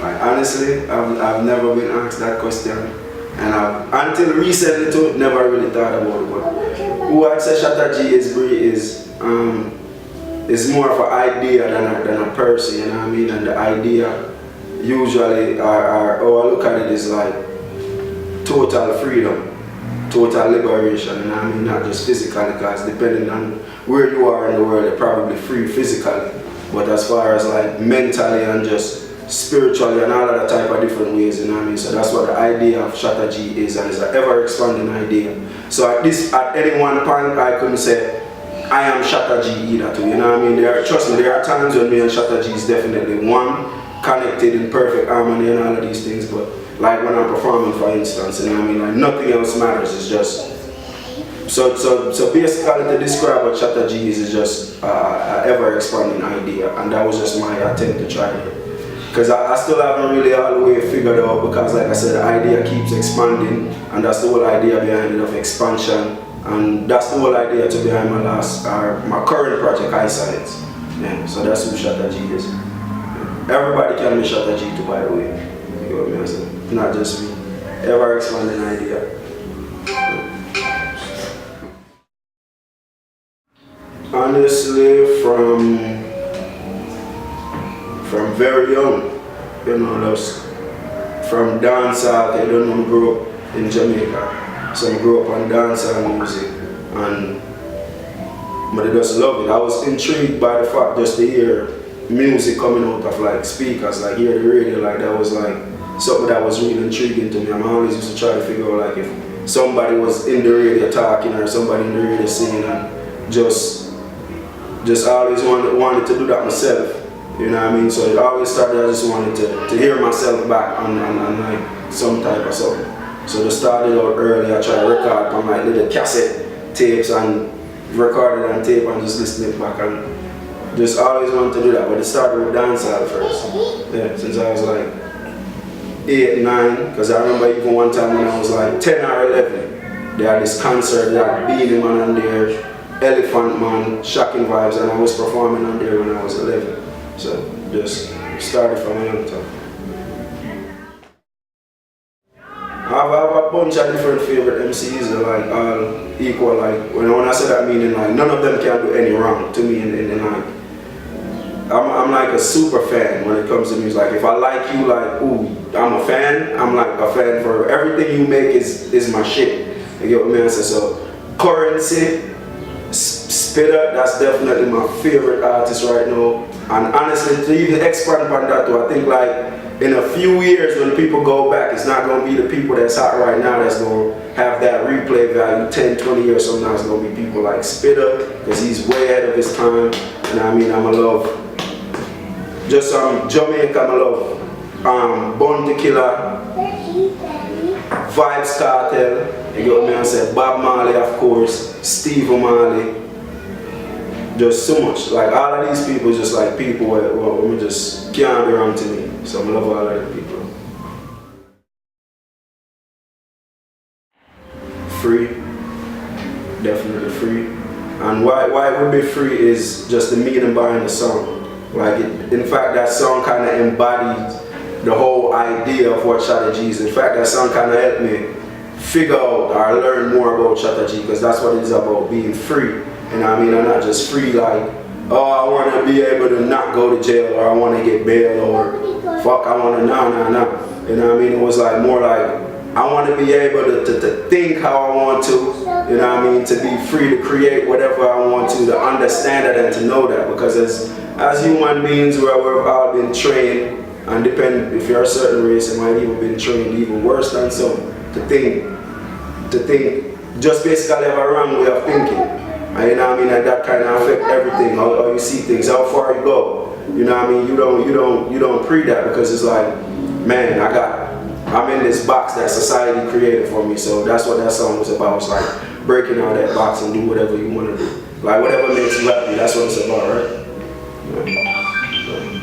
Like, honestly, I've never been asked that question, and until recently too, never really thought about it. But who I'd say Shotta G is more of an idea than a person, you know what I mean? And the idea usually, how I look at it is like total freedom, total liberation, you know what I mean? Not just physically, because depending on where you are in the world, you're probably free physically, but as far as like mentally and just spiritually and all of that type of different ways, you know what I mean? So that's what the idea of Shotta G is, and it's an ever-expanding idea. So at any one point, I couldn't say, I am Shotta G either too, you know what I mean? Trust me, there are times when me and Shotta G is definitely one, connected in perfect harmony and all of these things, but like when I'm performing, for instance, you know what I mean? Like nothing else matters, it's just, so basically to describe what Shotta G is just an ever-expanding idea, and that was just my attempt to try it. Because I still haven't really all the way figured out, because like I said, the idea keeps expanding, and that's the whole idea behind it, of expansion. And that's the whole idea to behind my current project, iScience. Yeah, so that's who Shotta G is. Everybody can be Shotta G too, by the way. You know what I'm saying? Not just me. Ever expanding idea. Honestly, from very young, you know, just from dancehall, I don't know, I grew up in Jamaica. So I grew up on dancehall music, and I just love it. I was intrigued by the fact just to hear music coming out of like speakers, like hear the radio, like that was like something that was really intriguing to me. I always used to try to figure out like if somebody was in the radio talking or somebody in the radio singing, and just always wanted to do that myself. You know what I mean? So it always started, I just wanted to hear myself back on like some type of something. So they started out early. I tried to record on like little cassette tapes and recorded on tape and just listening back, and just always wanted to do that. But it started with dancehall first. Yeah, since I was like 8, 9, because I remember even one time when I was like 10 or 11, they had this concert, they had Beanie Man on there, Elephant Man, Shocking Vibes, and I was performing on there when I was 11. So just started from a young time. I have a bunch of different favorite MCs that like all equal. Like when I say that, meaning like none of them can do any wrong to me in like. I'm like a super fan when it comes to music. Like if I like you, like ooh, I'm a fan. I'm like a fan for everything you make is my shit. You get what I mean? So Currency, Spitter, that's definitely my favorite artist right now. And honestly, to even expand upon that too, I think like in a few years when people go back, it's not going to be the people that's hot right now that's going to have that replay value 10, 20 years from now. It's going to be people like Spitter, because he's way ahead of his time. And I mean, I'm a love, just Jamaica, I'm a love, Born to Killer, Vibes Cartel, you get what I say, Bob Marley of course, Steve Marley. Just so much, like all of these people, just like people who just can't be wrong to me. So I love all of the people. Free, definitely free. And why it would be free is just the meaning behind the song. Like in fact, that song kind of embodied the whole idea of what Shotta G is. In fact, that song kind of helped me figure out or learn more about Shotta G, because that's what it is about, being free. You know what I mean? I'm not just free like, oh, I want to be able to not go to jail, or I want to get bail, or fuck, I want to, no. You know what I mean? It was like more like, I want to be able to think how I want to, you know what I mean? To be free to create whatever I want to understand it and to know that. Because as human beings, we've all been trained, and depend if you're a certain race, you might even been trained even worse than some, to think, just basically have a wrong way of thinking. And you know what I mean, and that kind of affect everything, how you see things, how far you go. You know what I mean? You don't pre that, because it's like, man, I'm in this box that society created for me. So that's what that song was about. It's like breaking out of that box and do whatever you want to do. Like whatever makes you happy, that's what it's about, right? Yeah. So.